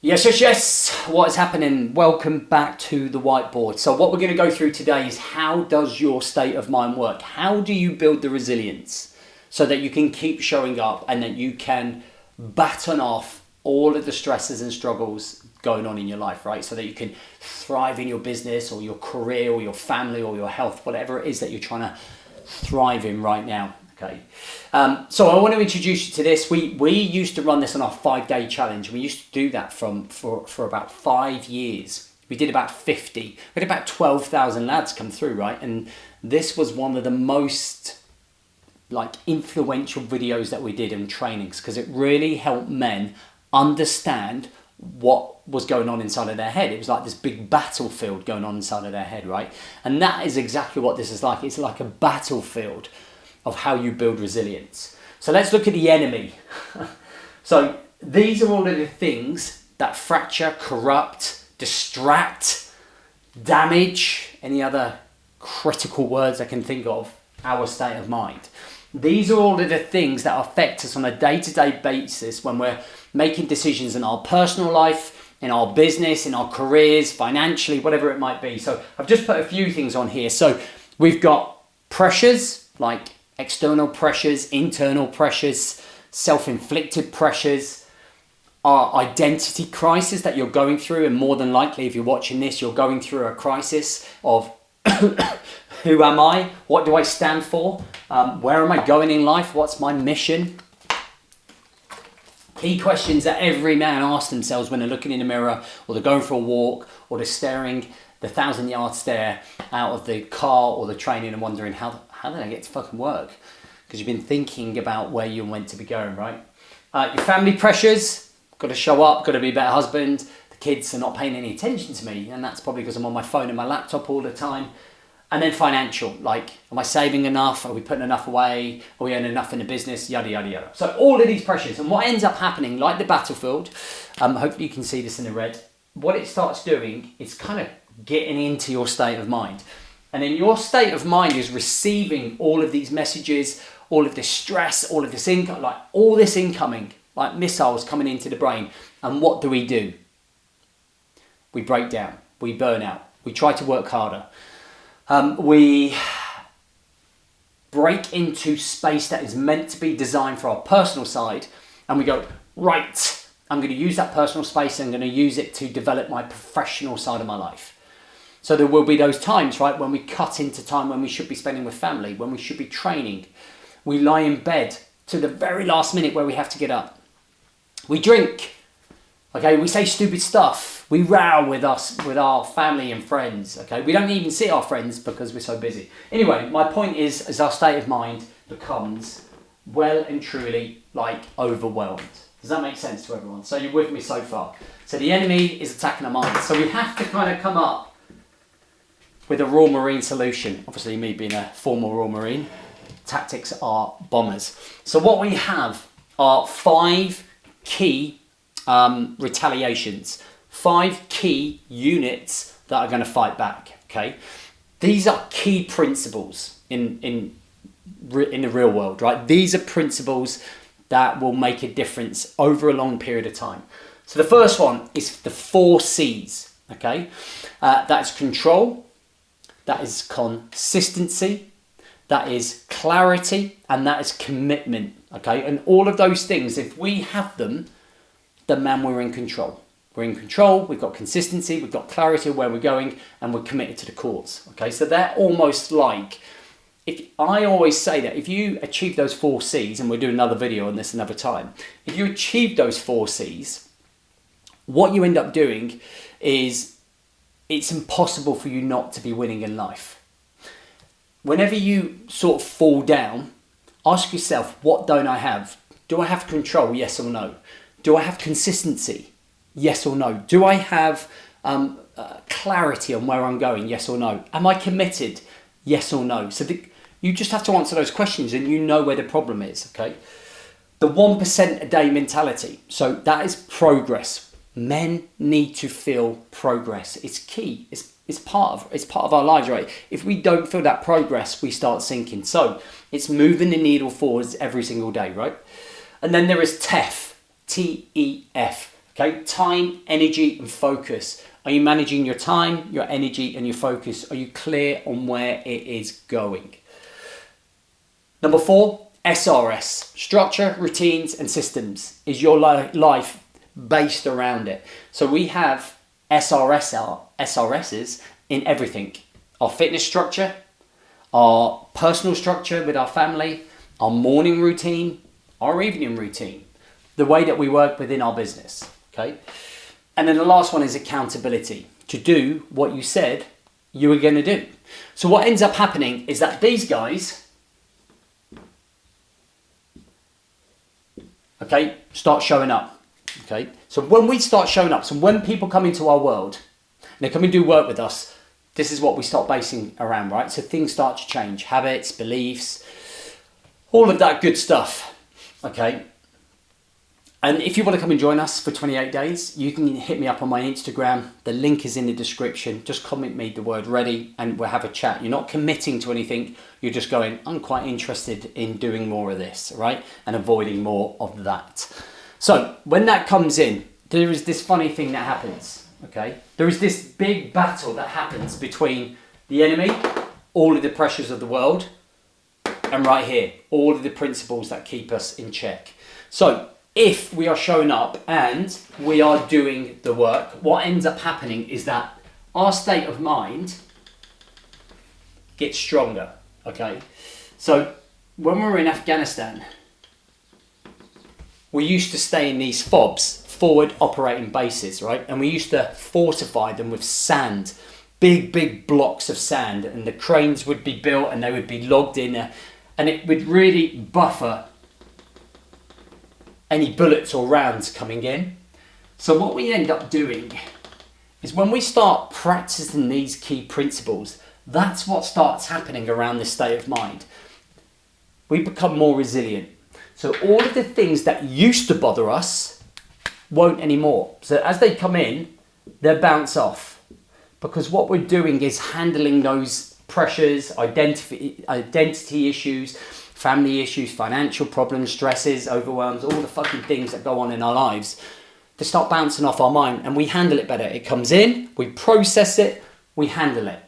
Yes. What is happening? Welcome back to the whiteboard. So what we're going to go through today is how does your state of mind work? How do you build the resilience so that you can keep showing up and that you can batten off all of the stresses and struggles going on in your life, right? So that you can thrive in your business or your career or your family or your health, whatever it is that you're trying to thrive in right now. Okay, so I want to introduce you to this. We used to run this on our 5-day challenge. We used to do that for about 5 years. We did about 50. We had about 12,000 lads come through, right? And this was one of the most influential videos that we did in trainings because it really helped men understand what was going on inside of their head. It was like this big battlefield going on inside of their head, right? And that is exactly what this is like. It's like a battlefield of how you build resilience. So let's look at the enemy. So these are all of the things that fracture, corrupt, distract, damage, any other critical words I can think of, our state of mind. These are all of the things that affect us on a day-to-day basis when we're making decisions in our personal life, in our business, in our careers, financially, whatever it might be. So I've just put a few things on here. So we've got pressures like external pressures, internal pressures, self-inflicted pressures, our identity crisis that you're going through, and more than likely if you're watching this, you're going through a crisis of who am I? What do I stand for? Where am I going in life? What's my mission? Key questions that every man asks themselves when they're looking in the mirror or they're going for a walk or they're staring the 1,000-yard stare out of the car or the training and wondering how did I get to fucking work? Because you've been thinking about where you're meant to be going, right? Your family pressures, got to show up, got to be a better husband. The kids are not paying any attention to me, and that's probably because I'm on my phone and my laptop all the time. And then financial, am I saving enough? Are we putting enough away? Are we earning enough in the business? Yada, yada, yada. So all of these pressures, and what ends up happening, like the battlefield, hopefully you can see this in the red, what it starts doing is kind of getting into your state of mind. And then your state of mind is receiving all of these messages, all of this stress, all of this income, all this incoming, like missiles coming into the brain. And what do? We break down, we burn out, we try to work harder. We break into space that is meant to be designed for our personal side. And we go, right, I'm going to use that personal space. I'm going to use it to develop my professional side of my life. So there will be those times, right, when we cut into time when we should be spending with family, when we should be training. We lie in bed to the very last minute where we have to get up. We drink, okay, we say stupid stuff. We row with our family and friends, okay. We don't even see our friends because we're so busy. Anyway, my point is our state of mind becomes well and truly overwhelmed. Does that make sense to everyone? So you're with me so far. So the enemy is attacking our mind. So we have to kind of come up with a Royal Marine solution. Obviously, me being a former Royal Marine, tactics are bombers. So what we have are 5 key retaliations, 5 key units that are going to fight back. Okay, these are key principles in the real world, right? These are principles that will make a difference over a long period of time. So the first one is the 4 C's. Okay, that's control. That is consistency, that is clarity, and that is commitment, okay? And all of those things, if we have them, then man, we're in control. We're in control, we've got consistency, we've got clarity of where we're going, and we're committed to the cause, okay? So they're almost I always say that if you achieve those 4 C's, and we'll do another video on this another time, if you achieve those 4 C's, what you end up doing is it's impossible for you not to be winning in life. Whenever you sort of fall down, ask yourself, what don't I have? Do I have control? Yes or no? Do I have consistency? Yes or no? Do I have clarity on where I'm going? Yes or no? Am I committed? Yes or no? So you just have to answer those questions and you know where the problem is, okay? The 1% a day mentality. So that is progress. Men need to feel progress. It's key. It's part of our lives, right? If we don't feel that progress, we start sinking. So it's moving the needle forwards every single day, right? And then there is TEF, T-E-F. Okay, time, energy, and focus. Are you managing your time, your energy, and your focus? Are you clear on where it is going? Number 4, SRS. Structure, routines, and systems. Is your life based around it? So we have SRSs in everything. Our fitness structure, our personal structure with our family, our morning routine, our evening routine, the way that we work within our business. Okay, and then the last one is accountability, to do what you said you were going to do. So what ends up happening is that these guys, okay, start showing up. Okay, so when we start showing up, so when people come into our world and they come and do work with us, this is what we start basing around, right? So things start to change, habits, beliefs, all of that good stuff. Okay. And if you want to come and join us for 28 days, you can hit me up on my Instagram. The link is in the description. Just comment me the word ready and we'll have a chat. You're not committing to anything. You're just going, I'm quite interested in doing more of this, right? And avoiding more of that. So when that comes in, there is this funny thing that happens, okay? There is this big battle that happens between the enemy, all of the pressures of the world, and right here, all of the principles that keep us in check. So if we are showing up and we are doing the work, what ends up happening is that our state of mind gets stronger, okay? So when we were in Afghanistan, we used to stay in these FOBs, forward operating bases, right? And we used to fortify them with sand, big blocks of sand, and the cranes would be built and they would be logged in there, and it would really buffer any bullets or rounds coming in. So what we end up doing is when we start practicing these key principles, that's what starts happening around this state of mind. We become more resilient. So all of the things that used to bother us won't anymore. So as they come in, they bounce off, because what we're doing is handling those pressures, identity issues, family issues, financial problems, stresses, overwhelms, all the fucking things that go on in our lives. They start bouncing off our mind and we handle it better. It comes in, we process it, we handle it.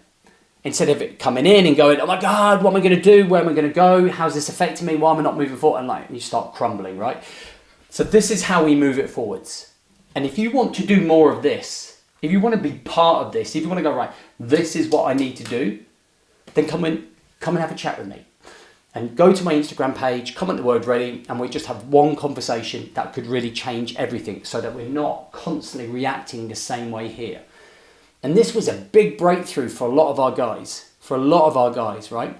Instead of it coming in and going, oh my God, what am I going to do? Where am I going to go? How's this affecting me? Why am I not moving forward? And you start crumbling, right? So this is how we move it forwards. And if you want to do more of this, if you want to be part of this, if you want to go, right, this is what I need to do, then come and have a chat with me. And go to my Instagram page, comment the word ready, and we just have one conversation that could really change everything so that we're not constantly reacting the same way here. And this was a big breakthrough for a lot of our guys, right?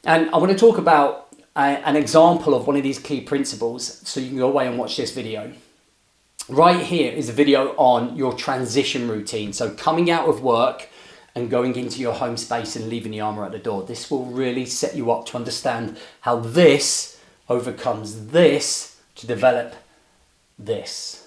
And I want to talk about an example of one of these key principles, so you can go away and watch this video. Right here is a video on your transition routine. So coming out of work and going into your home space and leaving the armor at the door. This will really set you up to understand how this overcomes this to develop this.